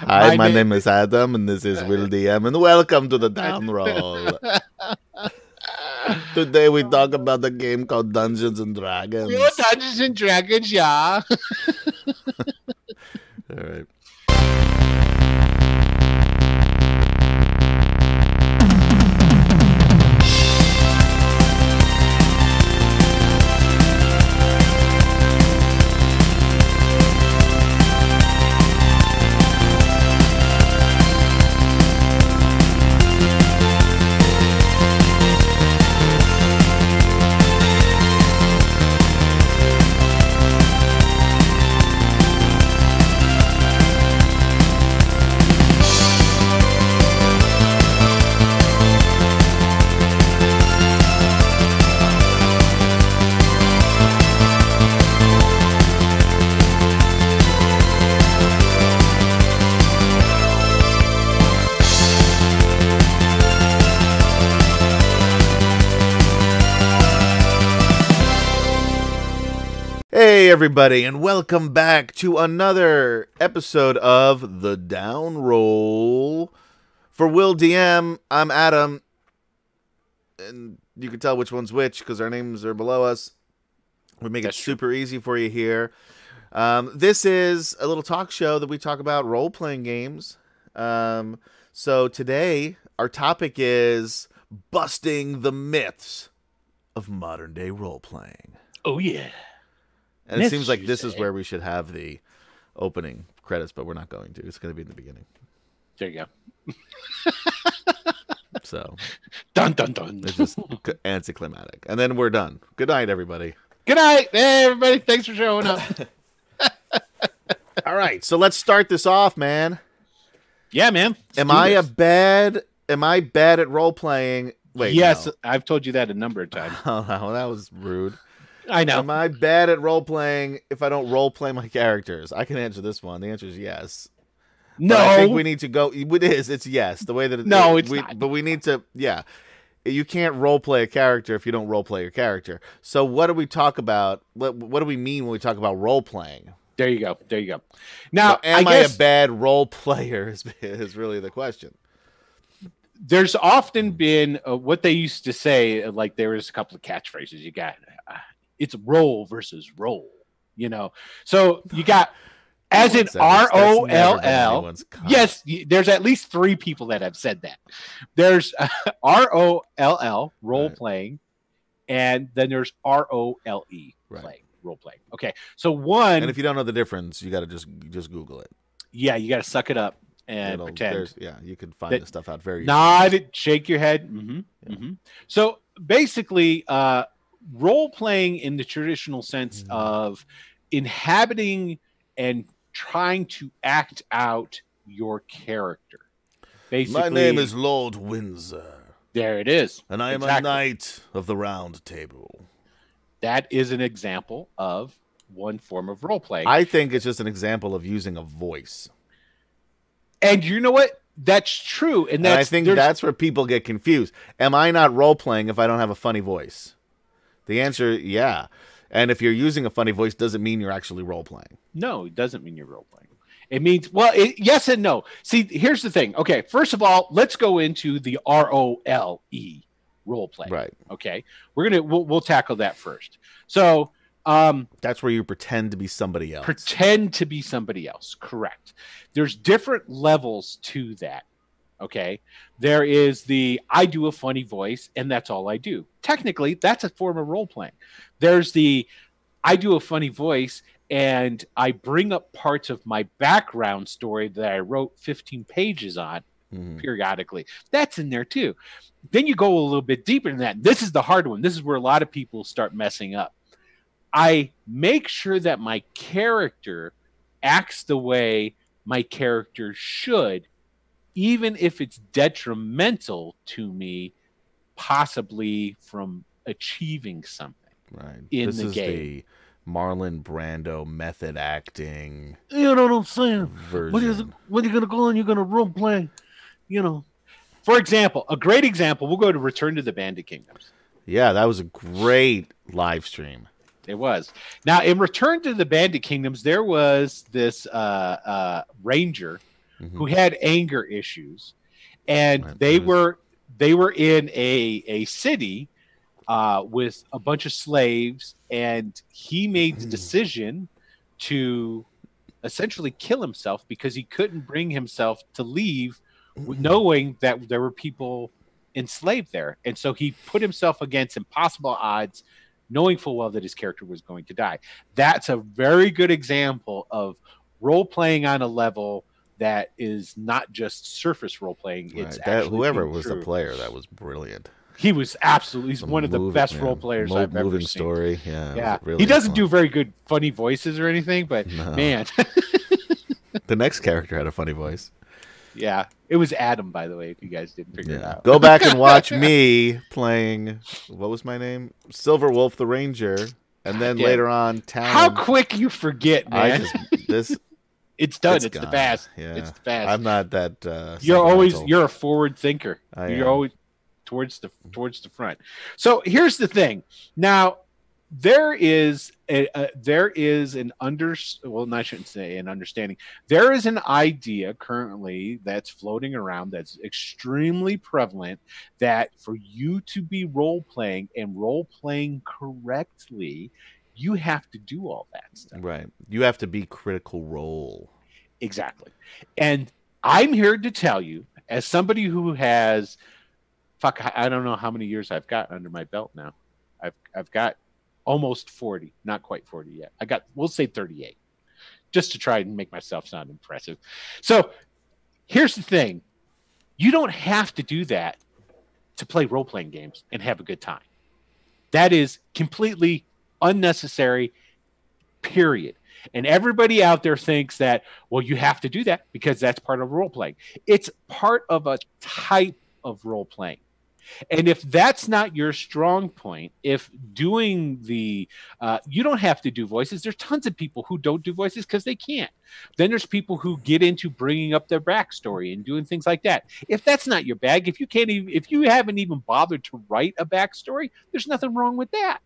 Hi, my name is Adam, and this is Will.DM, and welcome to the Down Roll. Today we talk about a game called Dungeons and Dragons. Oh, Dungeons and Dragons, yeah. All right. Hey everybody, and welcome back to another episode of The Down Roll. For Will.DM, I'm Adam, and you can tell which one's which because our names are below us. We make it super easy for you here. This is a little talk show that we talk about role-playing games. So today, our topic is busting the myths of modern-day role-playing. Oh, yeah. And it seems like this is where we should have the opening credits, but we're not going to. It's going to be in the beginning. There you go. So, dun dun dun. It's just anticlimactic, and then we're done. Good night, everybody. Good night, hey everybody. Thanks for showing up. All right, so let's start this off, man. Yeah, man. Am I bad at role playing? Wait, yes, no. I've told you that a number of times. Oh, that was rude. I know. Am I bad at role-playing if I don't role-play my characters? I can answer this one. The answer is yes. No. But I think we need to go... It's yes. The way that it... No, it's not. But we need to... Yeah. You can't role-play a character if you don't role-play your character. So what do we talk about? What do we mean when we talk about role-playing? There you go. There you go. Now, so am I a bad role-player is really the question. There's often been what they used to say, like there was a couple of catchphrases. You got... it's role versus role, you know. So you got as in ROLL. Yes, there's at least 3 people that have said that. There's ROLL, role playing, and then there's ROLE, play, role playing. Okay, so one. And if you don't know the difference, you got to just Google it. Yeah, you got to suck it up and pretend. Yeah, you can find this stuff out very easily. Nod, shake your head. Mm-hmm, yeah. Mm-hmm. So basically, role playing in the traditional sense of inhabiting and trying to act out your character. Basically, my name is Lord Windsor. There it is. And I am a knight of the round table. That is an example of one form of role playing. I think it's just an example of using a voice. And you know what? That's true. And I think that's where people get confused. Am I not role playing if I don't have a funny voice? The answer, yeah. And if you're using a funny voice, doesn't mean you're actually role-playing. No, it doesn't mean you're role-playing. It means, well, yes and no. See, here's the thing. Okay, first of all, let's go into the ROLE, role-play. Right. Okay, we'll tackle that first. So that's where you pretend to be somebody else. Pretend to be somebody else, correct. There's different levels to that. Okay, there is the I do a funny voice and that's all I do. Technically, that's a form of role playing. There's the I do a funny voice and I bring up parts of my background story that I wrote 15 pages on periodically. That's in there too. Then you go a little bit deeper than that. This is the hard one. This is where a lot of people start messing up. I make sure that my character acts the way my character should, even if it's detrimental to me, possibly from achieving something in the game. This is the Marlon Brando method acting. You know what I'm saying? Version. When you're going to go and you're going to role play, you know. For example, a great example, we'll go to Return to the Bandit Kingdoms. Yeah, that was a great live stream. It was. Now, in Return to the Bandit Kingdoms, there was this ranger who had anger issues, and Right. they were in a city with a bunch of slaves, and he made the decision to essentially kill himself because he couldn't bring himself to leave, knowing that there were people enslaved there, and so he put himself against impossible odds, knowing full well that his character was going to die. That's a very good example of role playing on a level that is not just surface role playing. It's Right. That actually whoever being was the true. player, that was brilliant. He was absolutely, he's one of the best role players I've ever Moving seen. story. Yeah. Yeah, Really he doesn't fun. do very good funny voices or anything, but No. man, The next character had a funny voice. yeah, it was Adam, by the way. If you guys didn't figure it out, Go back and watch me playing. What was my name? Silver Wolf the Ranger, and then damn. later on, Talon. How quick you forget, man! It's done. It's the past. Yeah. It's the past. I'm not that. You're a forward thinker. You're always towards the front. So here's the thing. Now there is an understanding. There is an idea currently that's floating around that's extremely prevalent, that for you to be role playing and role playing correctly, you have to do all that stuff. Right. You have to be Critical Role. Exactly. And I'm here to tell you, as somebody who has, I don't know how many years I've got under my belt now. I've got almost 40, not quite 40 yet. We'll say 38, just to try and make myself sound impressive. So here's the thing. You don't have to do that to play role-playing games and have a good time. That is completely unnecessary, period. And everybody out there thinks that, well, you have to do that because that's part of role-playing. It's part of a type of role-playing. And if that's not your strong point, if doing you don't have to do voices. There's tons of people who don't do voices because they can't. Then there's people who get into bringing up their backstory and doing things like that. If that's not your bag, if you haven't even bothered to write a backstory, there's nothing wrong with that.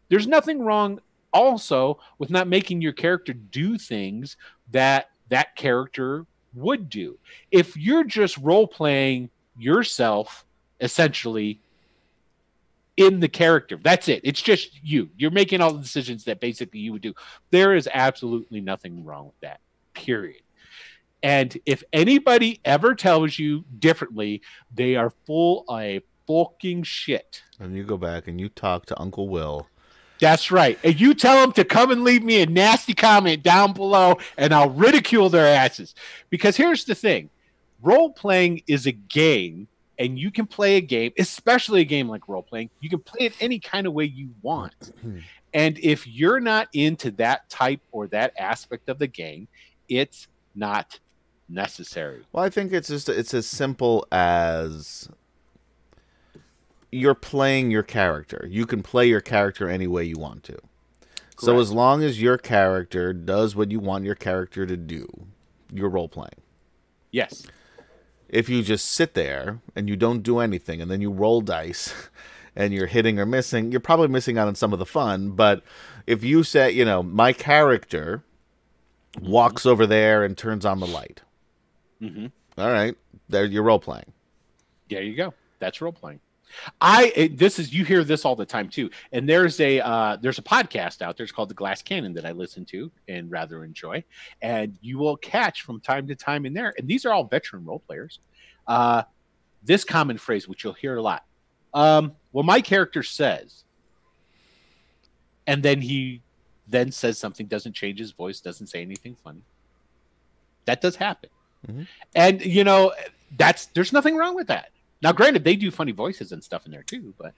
There's nothing wrong also with not making your character do things that character would do. If you're just role playing yourself, essentially, in the character, that's it. It's just you're making all the decisions that basically you would do. There is absolutely nothing wrong with that, period. And if anybody ever tells you differently, they are full of fucking shit. And you go back and you talk to Uncle Will. That's right. And you tell them to come and leave me a nasty comment down below, and I'll ridicule their asses. Because here's the thing. Role-playing is a game. And you can play a game, especially a game like role-playing. You can play it any kind of way you want. And if you're not into that type or that aspect of the game, it's not necessary. Well, I think it's as simple as you're playing your character. You can play your character any way you want to. Correct. So as long as your character does what you want your character to do, you're role-playing. Yes. If you just sit there and you don't do anything and then you roll dice and you're hitting or missing, you're probably missing out on some of the fun. But if you say, my character walks over there and turns on the light. Mm-hmm. All right. There, you're role-playing. There you go. That's role-playing. You hear this all the time too. And there's a podcast out there. It's called The Glass Cannon that I listen to and rather enjoy. And you will catch from time to time in there. And these are all veteran role players. This common phrase, which you'll hear a lot. Well, my character says, and then he then says something, doesn't change his voice, doesn't say anything funny. That does happen. Mm-hmm. And there's nothing wrong with that. Now, granted, they do funny voices and stuff in there too, but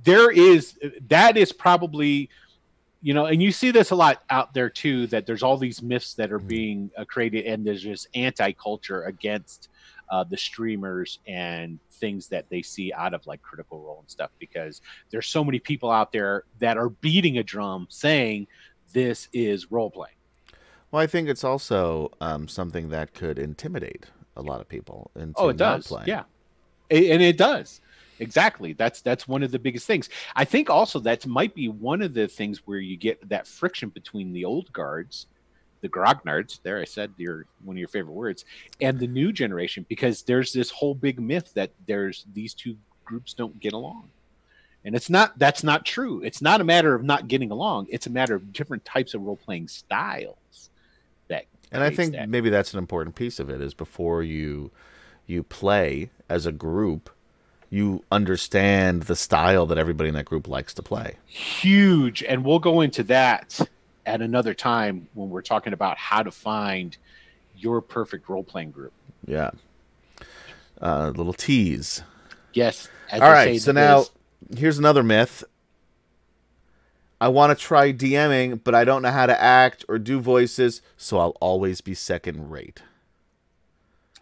that is probably, and you see this a lot out there too, that there's all these myths that are being created, and there's just anti-culture against the streamers and things that they see out of like Critical Role and stuff, because there's so many people out there that are beating a drum saying this is role playing. Well, I think it's also something that could intimidate a lot of people into it does. Yeah, and it does. Exactly. That's one of the biggest things. I think also that might be one of the things where you get that friction between the old guards the grognards. There, I said one of your favorite words, and the new generation, because there's this whole big myth that there's these two groups don't get along. And that's not true. It's not a matter of not getting along. It's a matter of different types of role-playing styles. And I think maybe that's an important piece of it, is before you play as a group, you understand the style that everybody in that group likes to play. Huge. And we'll go into that at another time when we're talking about how to find your perfect role-playing group. Yeah. Little tease. Yes. All right. So now here's another myth. I want to try DMing, but I don't know how to act or do voices, so I'll always be second rate.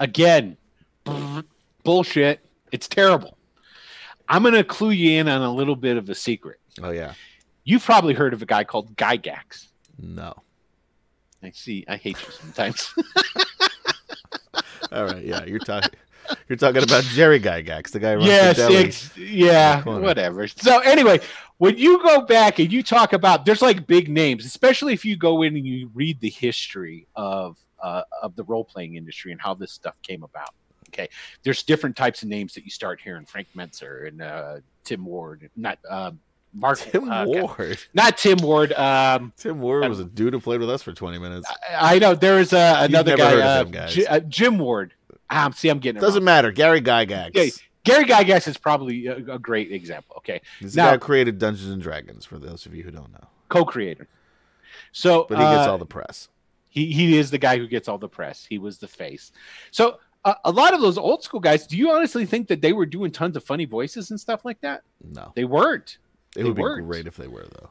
Again, bullshit. It's terrible. I'm going to clue you in on a little bit of a secret. Oh, yeah. You've probably heard of a guy called Gygax. No. I see. I hate you sometimes. All right. Yeah, you're talking about Jerry Gygax, the guy who runs the deli. Yeah, whatever. So anyway, when you go back and you talk about, there's like big names, especially if you go in and you read the history of the role-playing industry and how this stuff came about. Okay, there's different types of names that you start hearing: Frank Mentzer and Tim Ward, not Mark. Tim Ward, not Tim Ward. Tim Ward was a dude who played with us for 20 minutes. I know. There is another guy, heard of him, Jim Ward. See, I'm getting it Doesn't wrong. matter. Gary Gygax. Yeah, Gary Gygax is probably a great example. Okay, he's the guy who created Dungeons and Dragons. For those of you who don't know, co-creator. So, but he gets all the press. He is the guy who gets all the press. He was the face. So a lot of those old school guys, do you honestly think that they were doing tons of funny voices and stuff like that? No, they weren't. It would be great if they were, though.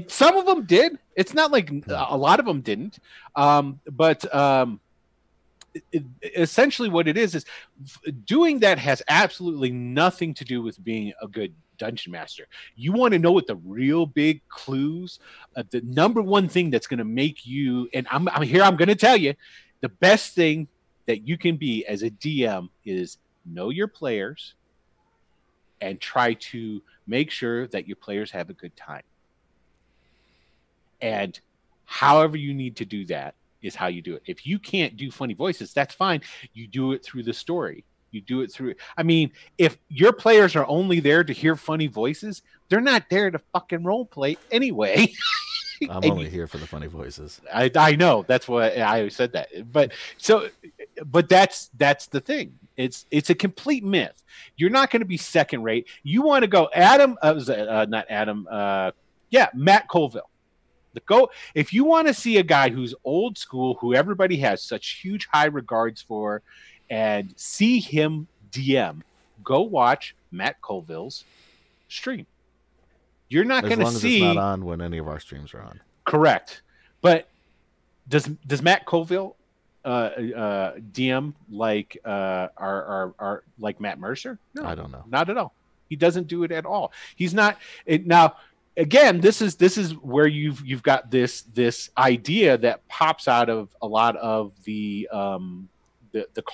Some of them did. It's not like a lot of them didn't. Essentially what it is doing that has absolutely nothing to do with being a good dungeon master. You want to know what the real big clues, the number one thing that's going to make you, and I'm going to tell you, the best thing that you can be as a DM is know your players and try to make sure that your players have a good time. And however you need to do that is how you do it. If you can't do funny voices, that's fine. You do it through the story. You do it through. I mean, if your players are only there to hear funny voices, they're not there to fucking role play anyway. I'm only here for the funny voices. I know. That's why I always said that. But that's the thing. It's a complete myth. You're not going to be second rate. You want to go Matt Colville. If you want to see a guy who's old school, who everybody has such huge high regards for, and see him DM, go watch Matt Colville's stream. You're not going to see. As long as it's not on when any of our streams are on. Correct. But does Matt Colville DM like our like Matt Mercer? No, I don't know. Not at all. He doesn't do it at all. He's not now. Again, this is where you've got this idea that pops out of a lot of the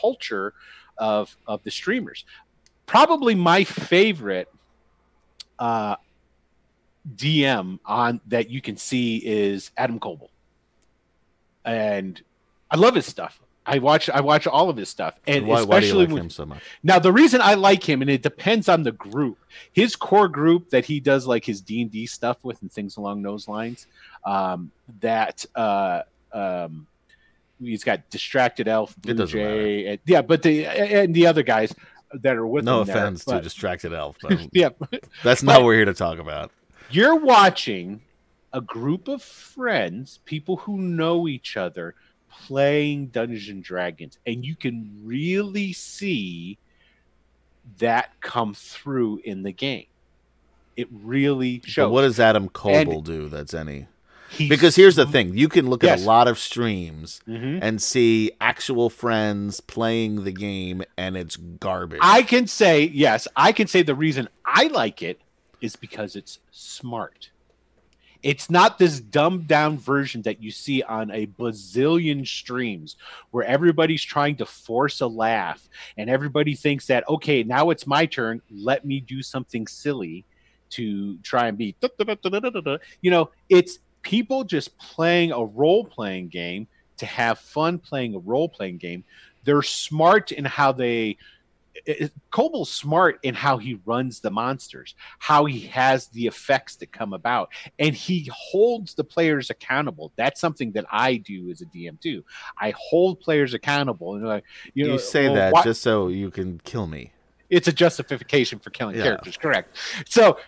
culture of the streamers. Probably my favorite DM on that you can see is Adam Coble, and I love his stuff. I watch all of his stuff, and why do you like him so much? Now, the reason I like him, and it depends on the group. His core group that he does like his D&D stuff with and things along those lines. He's got Distracted Elf, Blue Jay, and, but the other guys that are with him. No offense to Distracted Elf, but that's not what we're here to talk about. You're watching a group of friends, people who know each other, playing Dungeons and Dragons, and you can really see that come through in the game. It really shows. But what does Adam Coble do that's any? Because here's the thing. You can look at a lot of streams and see actual friends playing the game, and it's garbage. I can say the reason I like it is because it's smart. It's not this dumbed down version that you see on a bazillion streams where everybody's trying to force a laugh and everybody thinks that, okay, now it's my turn. Let me do something silly to try and be, people just playing a role-playing game to have fun playing a role-playing game. They're smart in how they Kobol's smart in how he runs the monsters, how he has the effects that come about, and he holds the players accountable. That's something that I do as a DM too. I hold players accountable, and like, You say that just so you can kill me. It's a justification for killing characters, correct? So,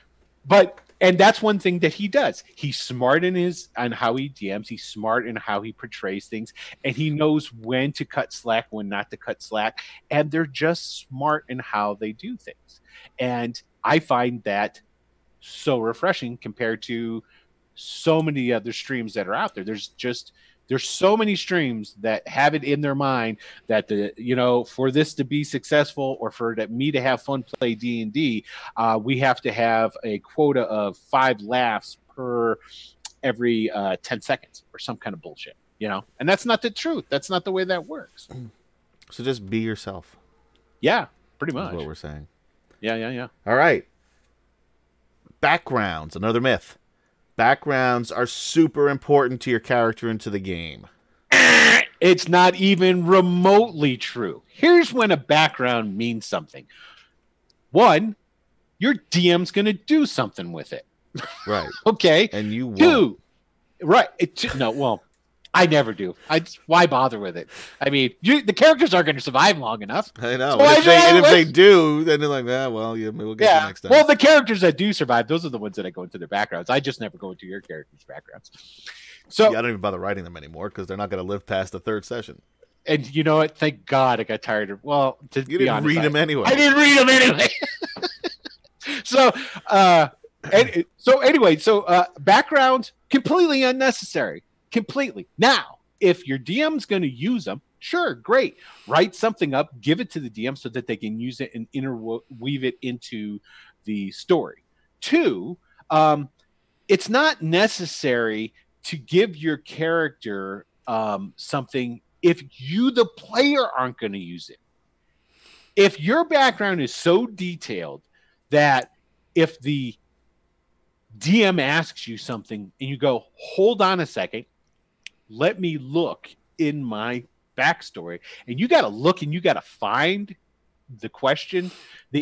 and that's one thing that he does. He's smart on how he DMs. He's smart in how he portrays things, and he knows when to cut slack, when not to cut slack. And they're just smart in how they do things. And I find that so refreshing compared to so many other streams that are out there. There's so many streams that have it in their mind that for this to be successful or for me to have fun play D&D, we have to have a quota of 5 laughs per every 10 seconds or some kind of bullshit, and that's not the truth. That's not the way that works. So just be yourself. Yeah, pretty much. That's what we're saying. Yeah. All right. Backgrounds, another myth. Backgrounds are super important to your character and to the game. It's not even remotely true. Here's when a background means something. One, your DM's going to do something with it. Right. Okay. And you won't. Two, right. I never do. Why bother with it? I mean, the characters aren't going to survive long enough. I know. So if they do, then they're like, we'll get you next time. Well, the characters that do survive, those are the ones that I go into their backgrounds. I just never go into your characters' backgrounds. So I don't even bother writing them anymore because they're not going to live past the 3rd session. And you know what? Thank God I got tired of. Well, you didn't read them anyway. I didn't read them anyway. So backgrounds completely unnecessary. Completely. Now, if your DM's going to use them, sure, great. Write something up, give it to the DM so that they can use it and interweave it into the story. 2, it's not necessary to give your character something if you, the player, aren't going to use it. If your background is so detailed that if the DM asks you something and you go, hold on a second, let me look in my backstory, and you got to look and you got to find the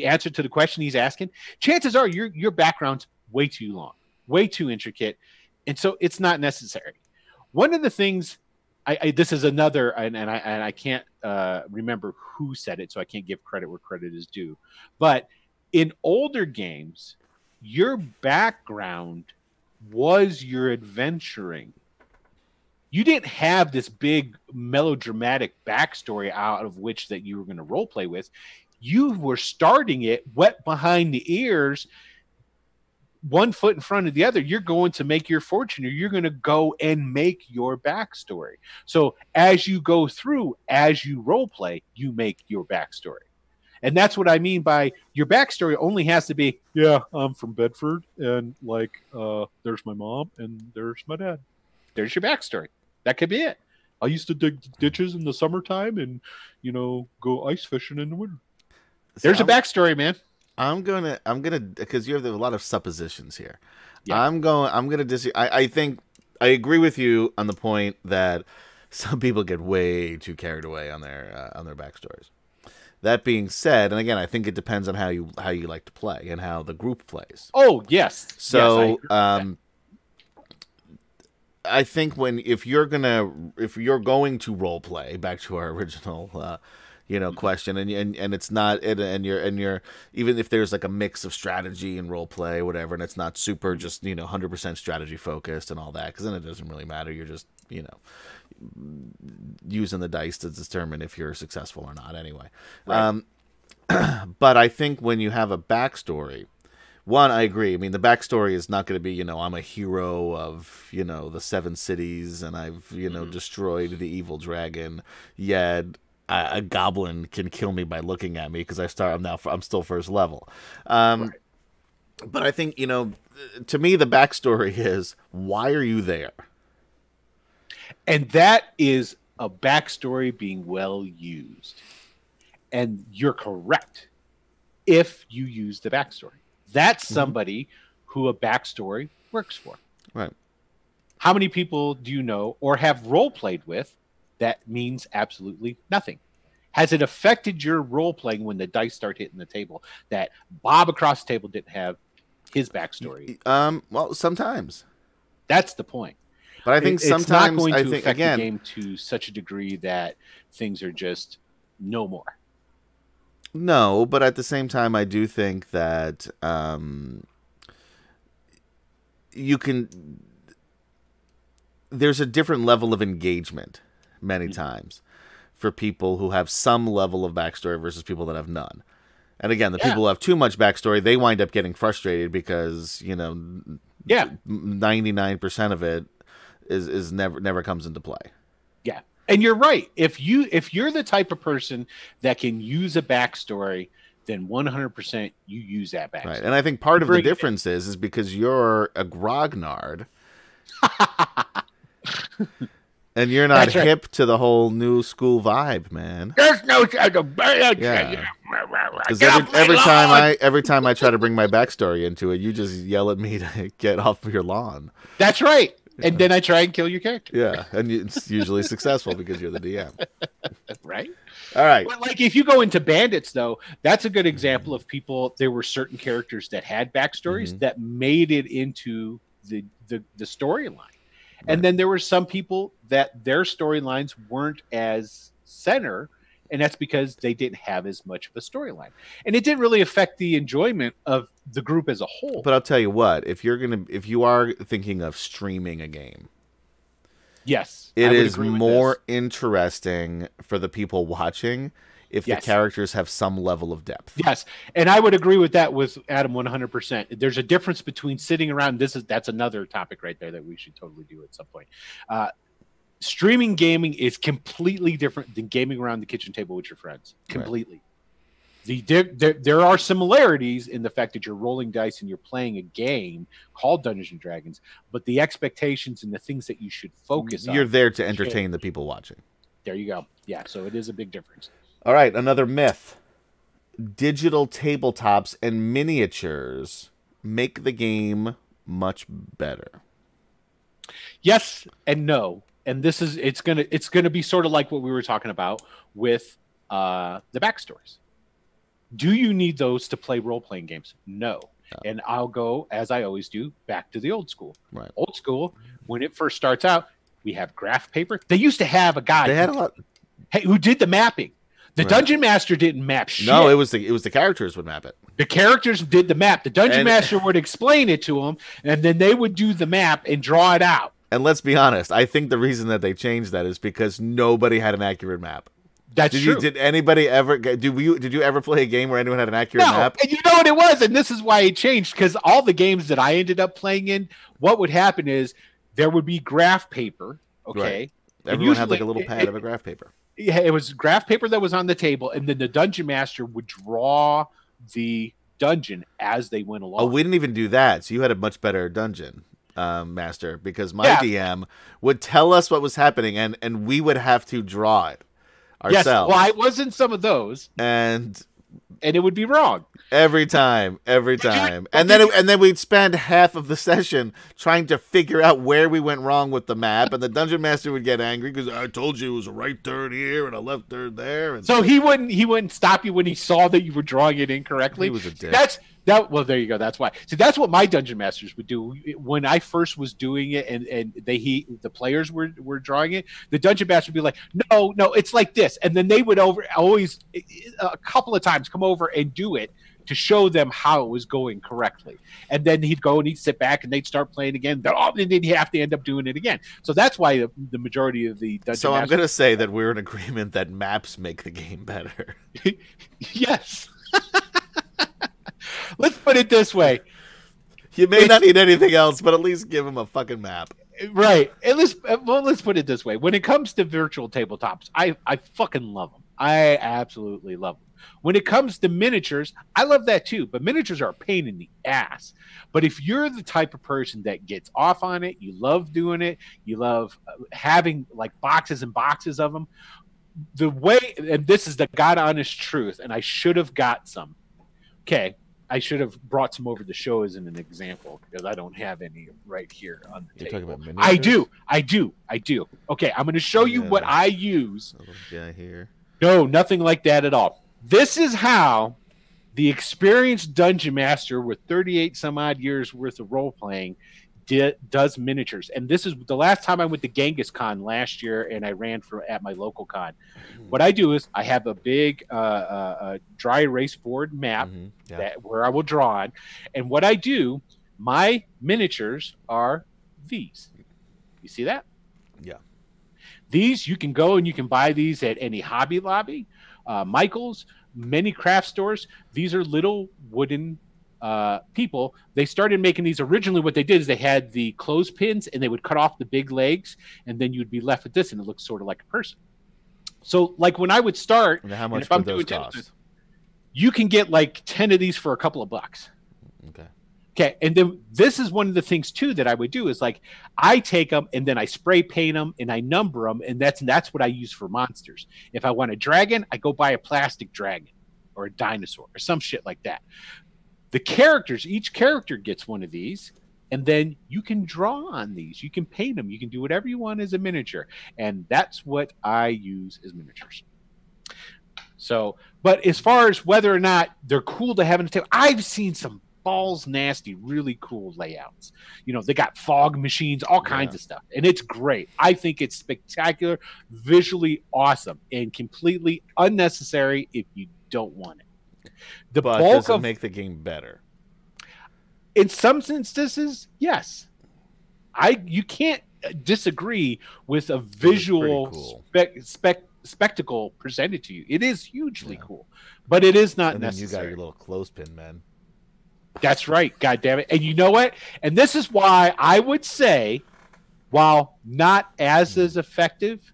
answer to the question he's asking, chances are your background's way too long, way too intricate, and so it's not necessary. One of the things, this is another, and I can't remember who said it, so I can't give credit where credit is due, but in older games, your background was your adventuring. You didn't have this big melodramatic backstory out of which that you were going to role play with. You were starting it wet behind the ears, one foot in front of the other. You're going to make your fortune, or you're going to go and make your backstory. So as you go through, as you role play, you make your backstory. And that's what I mean by your backstory only has to be, I'm from Bedford, and there's my mom, and there's my dad. There's your backstory. That could be it. I used to dig ditches in the summertime and, go ice fishing in the winter. There's a backstory, man. I'm gonna, because you have a lot of suppositions here. Yeah. I'm gonna disagree. I think I agree with you on the point that some people get way too carried away on their backstories. That being said, and again, I think it depends on how you like to play and how the group plays. Oh yes. So, yes, I think if you're going to role play, back to our original question, and it's not, and you're even if there's like a mix of strategy and role play, whatever, and it's not super just 100% strategy focused and all that, because then it doesn't really matter. You're just using the dice to determine if you're successful or not anyway. Right. But I think when you have a backstory, one, I agree. I mean, the backstory is not going to be, I'm a hero of, the 7 cities, and I've, destroyed the evil dragon, yet a goblin can kill me by looking at me because I'm still first level. Right. But I think, to me, the backstory is, why are you there? And that is a backstory being well used. And you're correct if you use the backstory. That's somebody who a backstory works for. Right. How many people do you know or have role played with that means absolutely nothing? Has it affected your role playing when the dice start hitting the table that Bob across the table didn't have his backstory? Well, sometimes. That's the point. But I think It's not sometimes going I to think affect the again, game to such a degree that things are just no more. no, but at the same time I do think that you can there's a different level of engagement many times for people who have some level of backstory versus people that have none. And again, the people who have too much backstory, they wind up getting frustrated because, 99% of it is never comes into play. Yeah. And you're right. If you're the type of person that can use a backstory, then 100% you use that backstory. Right. And I think part of the difference is because you're a grognard. And you're not hip to the whole new school vibe, man. There's no yeah. Because every time I try to bring my backstory into it, you just yell at me to get off of your lawn. That's right. And then I try and kill your character. Yeah, and it's usually successful because you're the DM. Right? All right. But like if you go into Bandits, though, that's a good example of people. There were certain characters that had backstories that made it into the storyline. Right. And then there were some people that their storylines weren't as center, and that's because they didn't have as much of a storyline. And it didn't really affect the enjoyment of the group as a whole. But I'll tell you what, if you are thinking of streaming a game, yes, it is more interesting for the people watching if the characters have some level of depth. Yes, and I would agree with that with Adam 100%. There's a difference between sitting around. That's another topic right there that we should totally do at some point. Streaming gaming is completely different than gaming around the kitchen table with your friends. Completely. Right. There are similarities in the fact that you're rolling dice and you're playing a game called Dungeons and Dragons, but the expectations and the things that you should focus on. You're there to entertain the people watching. There you go. Yeah, so it is a big difference. All right, another myth. Digital tabletops and miniatures make the game much better. Yes and no. And it's gonna be sort of like what we were talking about with the backstories. Do you need those to play role-playing games? No. And I'll go, as I always do, back to the old school. Right. Old school, when it first starts out, we have graph paper. They used to have a guy who did the mapping. The Dungeon Master didn't map shit. No, it was the characters would map it. The characters did the map. The Dungeon Master would explain it to them, and then they would do the map and draw it out. And let's be honest, I think the reason that they changed that is because nobody had an accurate map. That's true. Did anybody ever? Did you ever play a game where anyone had an accurate map? And you know what it was, and this is why it changed. Because all the games that I ended up playing in, what would happen is there would be graph paper. Okay, right. Everyone had like a little pad of a graph paper. Yeah, it was graph paper that was on the table, and then the Dungeon Master would draw the dungeon as they went along. Oh, we didn't even do that. So you had a much better dungeon master because my DM would tell us what was happening, and we would have to draw it ourselves. Yes, well, I was in some of those, and it would be wrong every time, and then we'd spend half of the session trying to figure out where we went wrong with the map, and the Dungeon Master would get angry because I told you it was a right third here and a left third there. And so he wouldn't stop you when he saw that you were drawing it incorrectly. He was a dick. Well, there you go. That's why. So that's what my Dungeon Masters would do when I first was doing it, and the players were drawing it. The Dungeon Master would be like, no, it's like this, and then they would always a couple of times come over and do it to show them how it was going correctly. And then he'd go and he'd sit back and they'd start playing again. And then he'd have to end up doing it again. So that's why the majority of the Dungeon So I'm going to say that we're in agreement that maps make the game better. Yes. Let's put it this way. You may not need anything else, but at least give him a fucking map. Right. Let's put it this way. When it comes to virtual tabletops, I fucking love them. I absolutely love them. When it comes to miniatures, I love that too, but miniatures are a pain in the ass. But if you're the type of person that gets off on it, you love doing it, you love having like boxes and boxes of them, the way, and this is the God honest truth, and I should have got some. Okay, I should have brought some over the show as an example because I don't have any right here on the You're table. talking about miniatures? I do. Okay, I'm going to show you what I use. Little guy here. No, nothing like that at all. This is how the experienced dungeon master with 38 some odd years worth of role playing does miniatures. And this is the last time I went to Genghis Con last year, and I ran at my local con. What I do is I have a big dry erase board map where I will draw on. And what I do, my miniatures are these. You see that? Yeah. These, you can go and you can buy these at any Hobby Lobby, Michael's, many craft stores. These are little wooden people. They started making these originally. What they did is they had the clothespins and they would cut off the big legs, and then you'd be left with this, and it looks sort of like a person. So, like when I would start, and how much would those cost? You can get like 10 of these for a couple of bucks. Okay, and then this is one of the things too that I would do is like I take them and then I spray paint them and I number them, and that's what I use for monsters. If I want a dragon, I go buy a plastic dragon or a dinosaur or some shit like that. The characters, each character gets one of these, and then you can draw on these. You can paint them. You can do whatever you want as a miniature, and that's what I use as miniatures. So, but as far as whether or not they're cool to have in the table, I've seen some balls nasty, really cool layouts. You know, they got fog machines, all kinds of stuff, and it's great. I think it's spectacular, visually awesome, and completely unnecessary if you don't want it. The but bulk does it of make the game better? In some instances, yes. You can't disagree with a visual cool. spectacle presented to you. It is hugely cool, but it is not necessary. And then you got your little clothespin, man. That's right. God damn it. And you know what? And this is why I would say, while not as effective,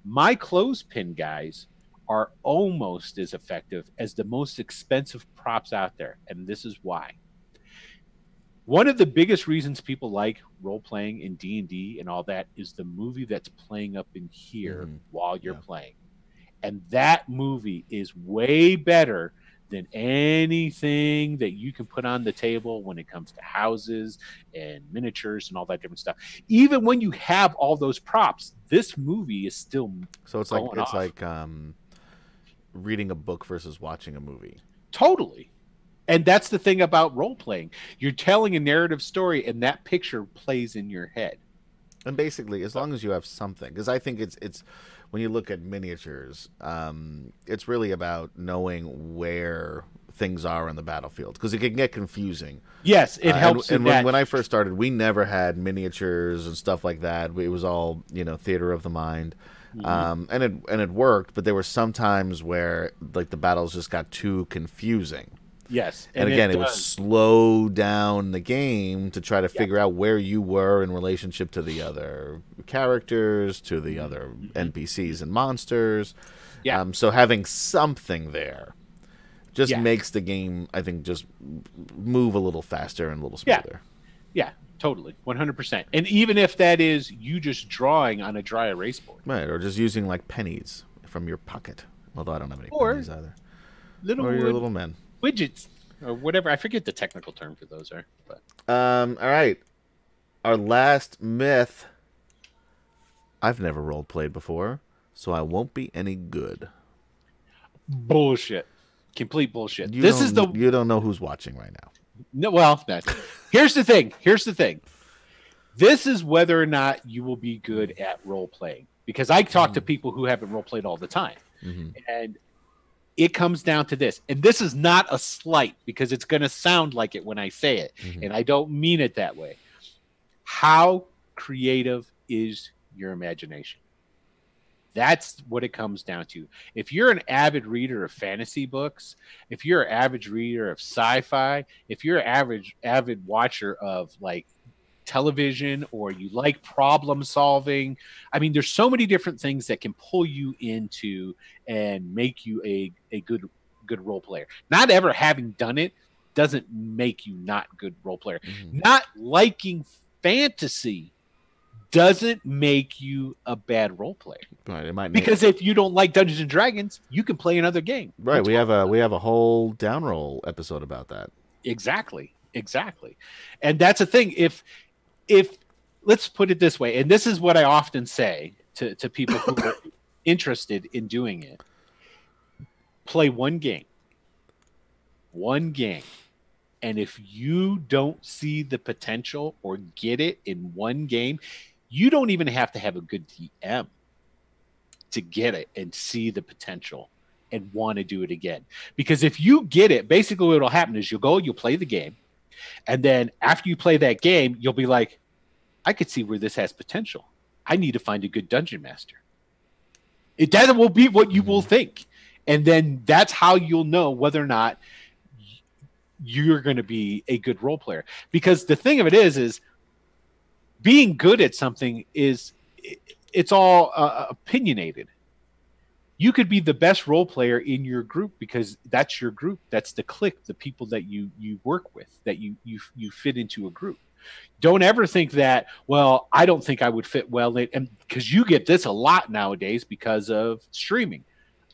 my clothespin guys are almost as effective as the most expensive props out there. And this is why. One of the biggest reasons people like role-playing in D&D and all that is the movie that's playing up in here while you're playing. And that movie is way better than anything that you can put on the table when it comes to houses and miniatures and all that different stuff. Even when you have all those props, this movie is still like reading a book versus watching a movie. Totally. And that's the thing about role playing. You're telling a narrative story and that picture plays in your head. And basically, as long as you have something, because I think it's when you look at miniatures, it's really about knowing where things are on the battlefield, because it can get confusing. Yes, it helps. And when I first started, we never had miniatures and stuff like that. It was all, theater of the mind. And it worked, but there were some times where like the battles just got too confusing. Yes, and again, it would slow down the game to try to figure out where you were in relationship to the other characters, to the other NPCs and monsters. Yeah. So having something there just makes the game, I think, just move a little faster and a little smoother. Yeah, totally, 100%. And even if that is you just drawing on a dry erase board, right, or just using like pennies from your pocket. Although I don't have any pennies either. Or your little men. Widgets or whatever. I forget the technical term for those are. But all right. Our last myth. I've never role played before, so I won't be any good. Bullshit. Complete bullshit. You don't know who's watching right now. No, well, here's the thing. This is whether or not you will be good at role playing, because I talk to people who haven't role played all the time, and it comes down to this. And this is not a slight, because it's going to sound like it when I say it, and I don't mean it that way. How creative is your imagination? That's what it comes down to. If you're an avid reader of fantasy books, if you're an avid reader of sci-fi, if you're an avid watcher of like television, or you like problem solving, I mean, there's so many different things that can pull you into and make you a good role player. Not ever having done it doesn't make you not good role player. Not liking fantasy doesn't make you a bad role player. Right, it might, because if you don't like Dungeons and Dragons, you can play another game. Right, we have a whole down roll episode about that. Exactly. Exactly. And that's the thing. If let's put it this way, and this is what I often say to people who are interested in doing it, play one game. One game. And if you don't see the potential or get it in one game, you don't even have to have a good DM to get it and see the potential and want to do it again. Because if you get it, basically what will happen is you'll play the game. And then after you play that game, you'll be like, I could see where this has potential. I need to find a good dungeon master. That will be what you will think. And then that's how you'll know whether or not you're going to be a good role player. Because the thing of it is being good at something it's all opinionated. You could be the best role player in your group because that's your group. That's the clique, the people that you work with, that you fit into a group. Don't ever think that, well, I don't think I would fit well in, and because you get this a lot nowadays because of streaming.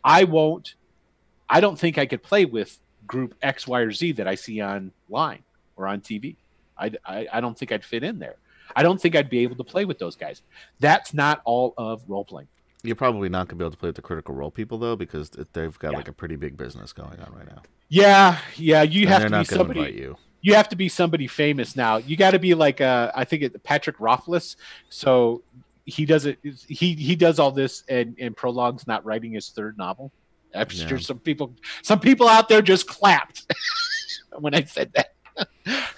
I don't think I could play with group X, Y, or Z that I see online or on TV. I don't think I'd fit in there. I don't think I'd be able to play with those guys. That's not all of role playing. You're probably not going to be able to play with the Critical Role people, though, because they've got like a pretty big business going on right now. Yeah. You have to be somebody. You have to be somebody famous now. You got to be like I think Patrick Rothfuss. So he does it. He does all this and prologues, not writing his third novel. I'm sure some people out there just clapped when I said that.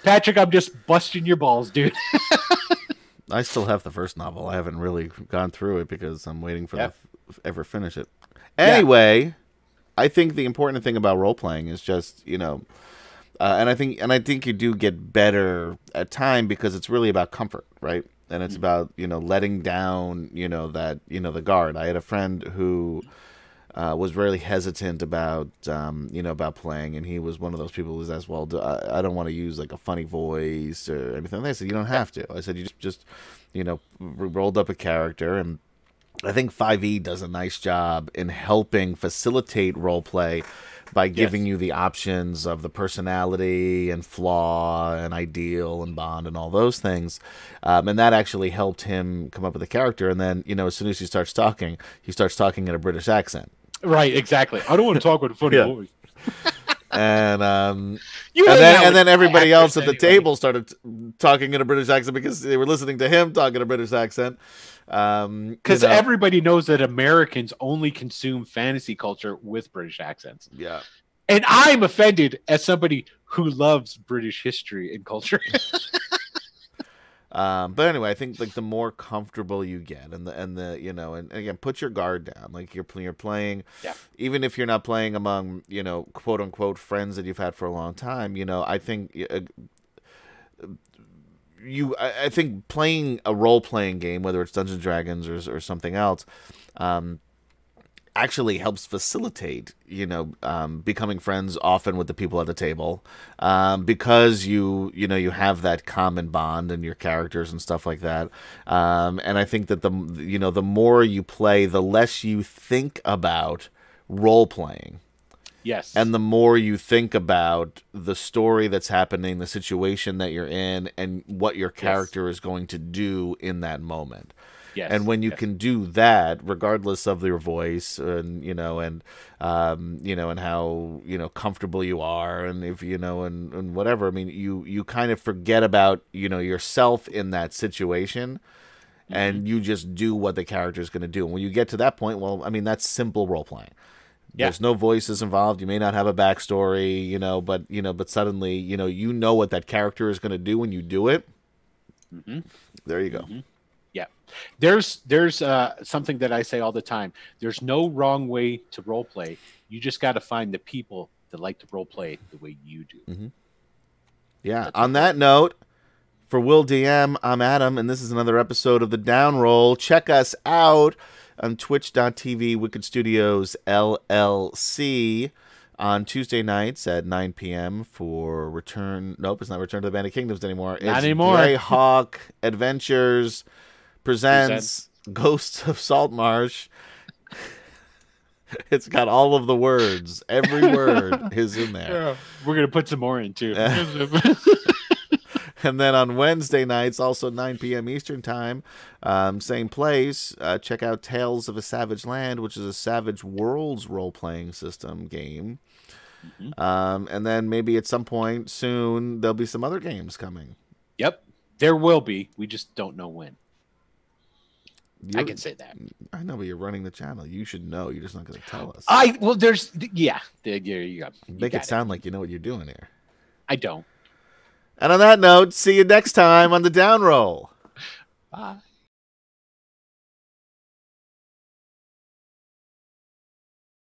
Patrick, I'm just busting your balls, dude. I still have the first novel. I haven't really gone through it because I'm waiting for ever finish it. Anyway, I think the important thing about role playing is just, and I think you do get better at time because it's really about comfort, right? And it's about, letting down, the guard. I had a friend who was really hesitant about, about playing, and he was one of those people who says, well, I don't want to use like a funny voice or anything. And I said, you don't have to. I said, you just rolled up a character, and I think 5e does a nice job in helping facilitate role play by giving you the options of the personality and flaw and ideal and bond and all those things. And that actually helped him come up with a character. And then, as soon as he starts talking in a British accent. Right, exactly. I don't want to talk with a funny voice. And then everybody else at the table started talking in a British accent because they were listening to him talk in a British accent. Because everybody knows that Americans only consume fantasy culture with British accents. Yeah. And I'm offended as somebody who loves British history and culture. But anyway, I think like the more comfortable you get, and again, put your guard down. Like you're playing, even if you're not playing among quote unquote friends that you've had for a long time. I think I think playing a role playing game, whether it's Dungeons and Dragons or something else, actually helps facilitate, becoming friends often with the people at the table, because you have that common bond and your characters and stuff like that. And I think that the more you play, the less you think about role playing. Yes. And the more you think about the story that's happening, the situation that you're in, and what your character is going to do in that moment. Yes. And when you can do that, regardless of your voice, and and how comfortable you are, and if and whatever, I mean, you kind of forget about yourself in that situation, and you just do what the character is going to do. And when you get to that point, well, I mean, that's simple role playing. There's no voices involved. You may not have a backstory, but suddenly you know what that character is going to do when you do it. Mm-hmm. There you go. Mm-hmm. Yeah, there's something that I say all the time. There's no wrong way to role play. You just got to find the people that like to role play the way you do. Mm-hmm. Yeah. On that note, for Will.DM, I'm Adam, and this is another episode of The Down Roll. Check us out on twitch.tv, Wicked Studios LLC, on Tuesday nights at 9 p.m. for Return. Nope, it's not Return to the Band of Kingdoms anymore. Not anymore. Greyhawk Adventures presents Ghosts of Saltmarsh. It's got all of the words. Every word is in there. Yeah. We're gonna put some more in too. And then on Wednesday nights, also 9 p.m. Eastern Time, same place, check out Tales of a Savage Land, which is a Savage Worlds role-playing system game. And then maybe at some point soon, there'll be some other games coming. Yep, there will be. We just don't know when. I can say that. I know, but you're running the channel. You should know. You're just not going to tell us. There you go. Make it sound like you know what you're doing here. I don't. And on that note, see you next time on the Down Roll. Bye.